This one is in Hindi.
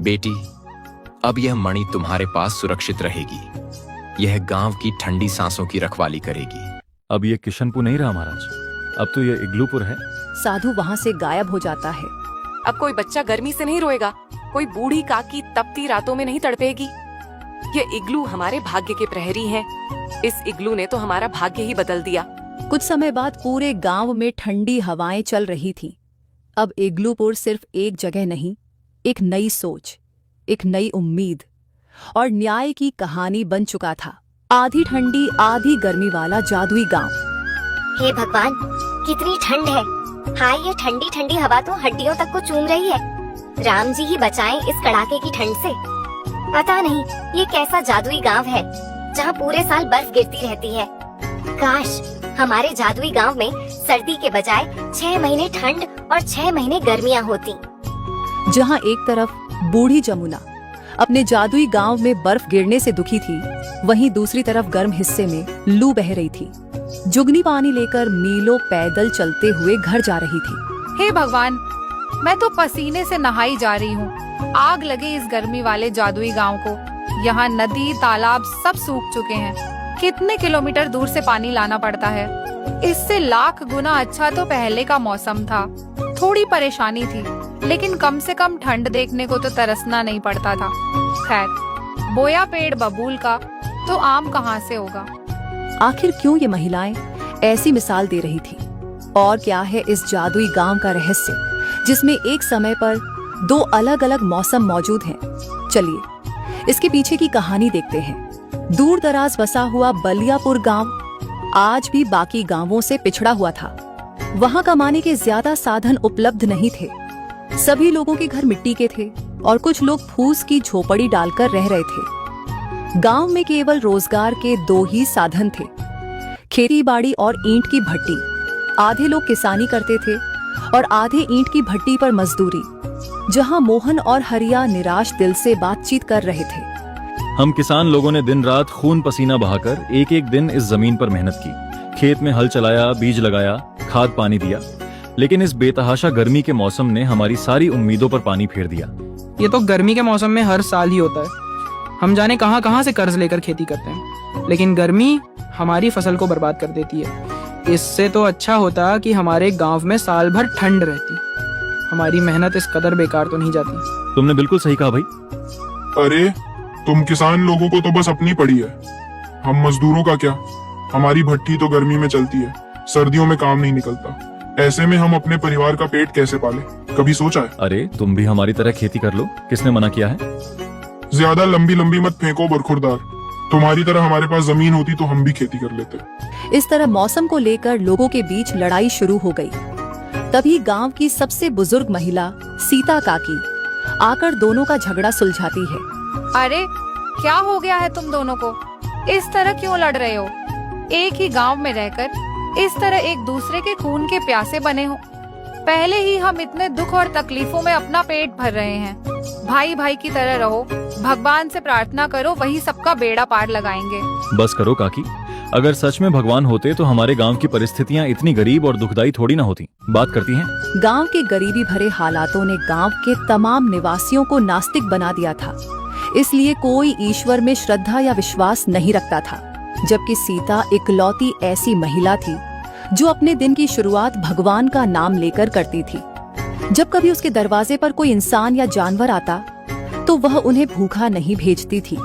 बेटी, अब यह मणि तुम्हारे पास सुरक्षित रहेगी। यह गांव की ठंडी सांसों की रखवाली करेगी। अब ये किशनपुर नहीं रहा महाराज, अब तो ये इग्लूपुर है। साधु वहाँ से गायब हो जाता है। अब कोई बच्चा गर्मी से नहीं रोएगा, कोई बूढ़ी काकी तपती रातों में नहीं तड़पेगी। ये इग्लू हमारे भाग्य के प्रहरी हैं। इस इग्लू ने तो हमारा भाग्य ही बदल दिया। कुछ समय बाद पूरे गांव में ठंडी हवाएं चल रही थीं। अब इग्लूपुर सिर्फ एक जगह नहीं, एक नई सोच, एक नई उम्मीद और न्याय की कहानी बन चुका था। आधी ठंडी आधी गर्मी वाला जादुई गांव। हे भगवान, कितनी ठंड है। हाय, ये ठंडी ठंडी हवा तो हड्डियों तक को चूम रही है। राम जी ही बचाएं इस कड़ाके की ठंड से। पता नहीं ये कैसा जादुई गांव है जहाँ पूरे साल बर्फ गिरती रहती है। काश हमारे जादुई गांव में सर्दी के बजाय 6 महीने ठंड और 6 महीने गर्मियाँ होती। जहाँ एक तरफ बूढ़ी जमुना अपने जादुई गांव में बर्फ गिरने से दुखी थी, वहीं दूसरी तरफ गर्म हिस्से में लू बह रही थी। जुगनी पानी लेकर मीलों पैदल चलते हुए घर जा रही थी। हे भगवान, मैं तो पसीने से नहाई जा रही हूँ। आग लगे इस गर्मी वाले जादुई गांव को। यहाँ नदी तालाब सब सूख चुके हैं। कितने किलोमीटर दूर से पानी लाना पड़ता है। इससे लाख गुना अच्छा तो पहले का मौसम था। थोड़ी परेशानी थी, लेकिन कम से कम ठंड देखने को तो तरसना नहीं पड़ता था। खैर, बोया पेड़ बबूल का तो आम कहाँ से होगा। आखिर क्यों ये महिलाएं ऐसी मिसाल दे रही थी? और क्या है इस जादुई गांव का रहस्य, जिसमें एक समय पर 2 अलग अलग मौसम मौजूद हैं? चलिए इसके पीछे की कहानी देखते हैं। दूर दराज बसा हुआ बलियापुर गांव आज भी बाकी गांवों से पिछड़ा हुआ था। वहां कमाने के ज्यादा साधन उपलब्ध नहीं थे। सभी लोगों के घर मिट्टी के थे और कुछ लोग फूस की झोपड़ी डालकर रह रहे थे। गांव में केवल रोजगार के 2 ही साधन थे, खेती बाड़ी और ईंट की भट्टी। आधे लोग किसानी करते थे और आधे ईंट की भट्टी पर मजदूरी। जहां मोहन और हरिया निराश दिल से बातचीत कर रहे थे। हम किसान लोगों ने दिन रात खून पसीना बहाकर एक एक दिन इस जमीन पर मेहनत की। खेत में हल चलाया, बीज लगाया, खाद पानी दिया, लेकिन इस बेतहाशा गर्मी के मौसम ने हमारी सारी उम्मीदों पर पानी फेर दिया। ये तो गर्मी के मौसम में हर साल ही होता है। हम जाने कहां कहां से कर्ज लेकर खेती करते हैं, लेकिन गर्मी हमारी फसल को बर्बाद कर देती है। इससे तो अच्छा होता कि हमारे गांव में साल भर ठंड रहती। हमारी मेहनत इस कदर बेकार तो नहीं जाती। तुमने बिल्कुल सही कहा भाई। अरे तुम किसान लोगों को तो बस अपनी पड़ी है, हम मजदूरों का क्या? हमारी भट्टी तो गर्मी में चलती है, सर्दियों में काम नहीं निकलता। ऐसे में हम अपने परिवार का पेट कैसे पाले? कभी सोचा है? अरे तुम भी हमारी तरह खेती कर लो, किसने मना किया है? ज्यादा लंबी लंबी मत फेंको बरखुरदार। तुम्हारी तरह हमारे पास जमीन होती तो हम भी खेती कर लेते। इस तरह मौसम को लेकर लोगों के बीच लड़ाई शुरू हो गई। तभी गांव की सबसे बुजुर्ग महिला सीता काकी आकर दोनों का झगड़ा सुलझाती है। अरे क्या हो गया है तुम दोनों को? इस तरह क्यों लड़ रहे हो? एक ही गांव में रहकर इस तरह एक दूसरे के खून के प्यासे बने हो। पहले ही हम इतने दुख और तकलीफों में अपना पेट भर रहे हैं। भाई भाई की तरह रहो, भगवान से प्रार्थना करो, वही सबका बेड़ा पार लगाएंगे। बस करो काकी, अगर सच में भगवान होते तो हमारे गांव की परिस्थितियां इतनी गरीब और दुखदाई थोड़ी ना होती। बात करती हैं। गांव के गरीबी भरे हालातों ने गांव के तमाम निवासियों को नास्तिक बना दिया था। इसलिए कोई ईश्वर में श्रद्धा या विश्वास नहीं रखता था, जबकि सीता इकलौती ऐसी महिला थी जो अपने दिन की शुरुआत भगवान का नाम लेकर करती थी। जब कभी उसके दरवाजे पर कोई इंसान या जानवर आता तो वह उन्हें भूखा नहीं भेजती थी,